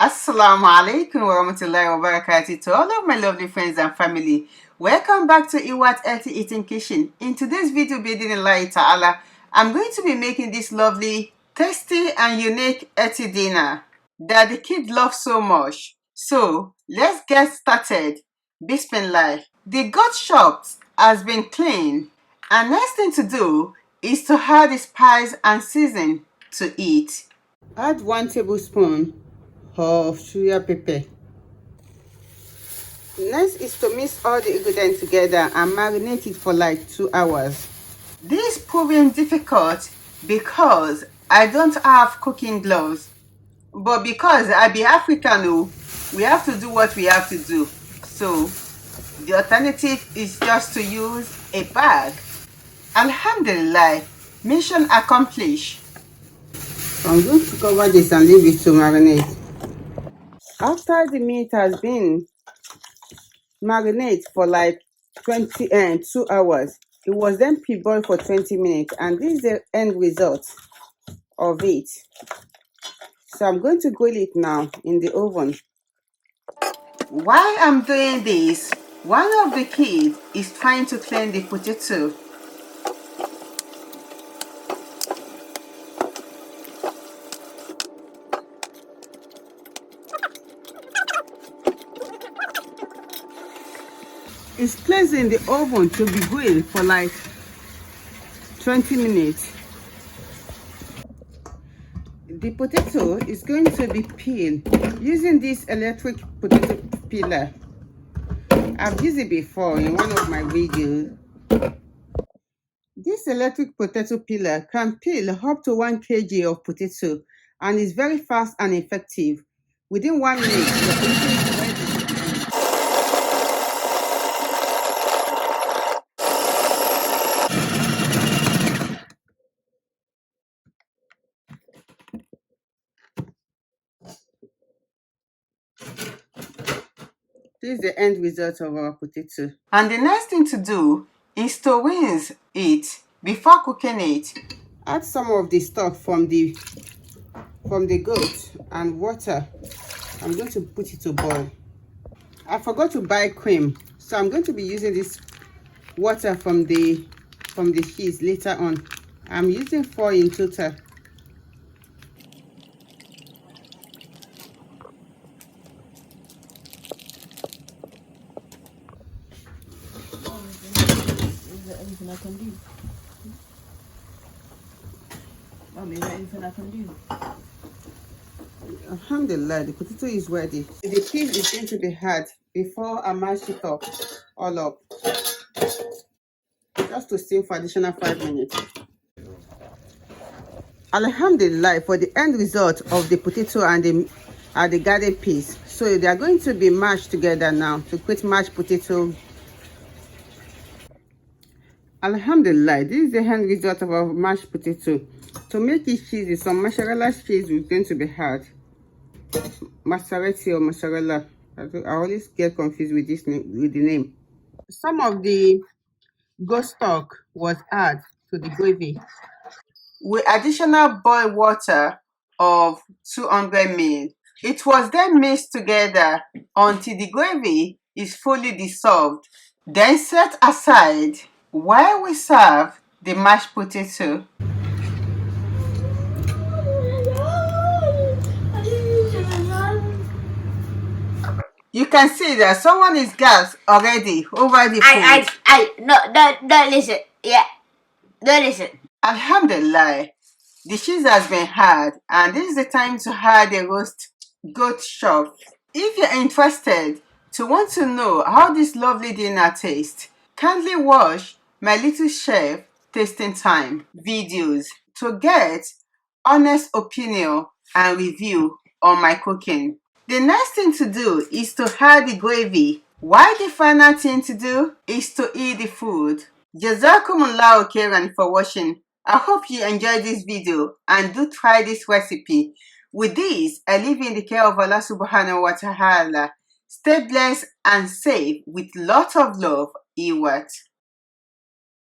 Assalamu Aleikum wa rahmatullahi wa barakatuh to all of my lovely friends and family. Welcome back to Iwan's Healthy Eating Kitchen. In today's video, Bihidinillahi Tahaallah, I'm going to be making this lovely, tasty and unique healthy dinner that the kids love so much. So, let's get started. Bismillah. The goat chops has been cleaned, and next thing to do is to add the spice and season to it. Add 1 tablespoon of Suya pepper. Next is to mix all the ingredients together and marinate it for like 2 hours. This is proving difficult because I don't have cooking gloves, but because I be African, we have to do what we have to do. So the alternative is just to use a bag. Alhamdulillah, mission accomplished. So I'm going to cover this and leave it to marinate. After the meat has been marinated for like 2 hours, it was then pre-boiled for 20 minutes, and this is the end result of it. So I'm going to grill it now in the oven. While I'm doing this, one of the kids is trying to clean the potato. It's placed in the oven to be grilled for like 20 minutes. The potato is going to be peeled using this electric potato peeler. I've used it before in one of my videos. This electric potato peeler can peel up to 1 kg of potato and is very fast and effective. Within 1 minute, the potato is ready. This is the end result of our potato. And the next thing to do is to rinse it before cooking it. Add some of the stock from the goat and water. I'm going to put it to boil. I forgot to buy cream, so I'm going to be using this water from the cheese later on. I'm using 4 in total. Is there anything I can do? Mommy, is there anything I can do? Alhamdulillah, the potato is ready. The cheese is going to be hard before I mash it up all up. Just to steam for additional 5 minutes. Alhamdulillah, for the end result of the potato and the garden peas. So they are going to be mashed together now to create mashed potato. Alhamdulillah, this is the end result of our mashed potato. To make it cheesy, some mozzarella cheese is going to be hard. Mozzarella or mozzarella. I always get confused with this name, with the name. Some of the goat stock was added to the gravy with additional boiled water of 200 ml. It was then mixed together until the gravy is fully dissolved. Then set aside while we serve the mashed potato. You can see that someone is gasped already over the food. No, don't listen. Yeah, don't listen. Alhamdulillah, the cheese has been had, and this is the time to add the roast goat chops. If you're interested to want to know how this lovely dinner tastes, kindly watch my little chef tasting time videos to get honest opinion and review on my cooking. The next thing to do is to add the gravy, while the final thing to do is to eat the food. Jazakumullahu khairan for watching. I hope you enjoyed this video and do try this recipe. With this, I leave you in the care of Allah subhanahu wa ta'ala. Stay blessed and safe with lots of love, Iwan.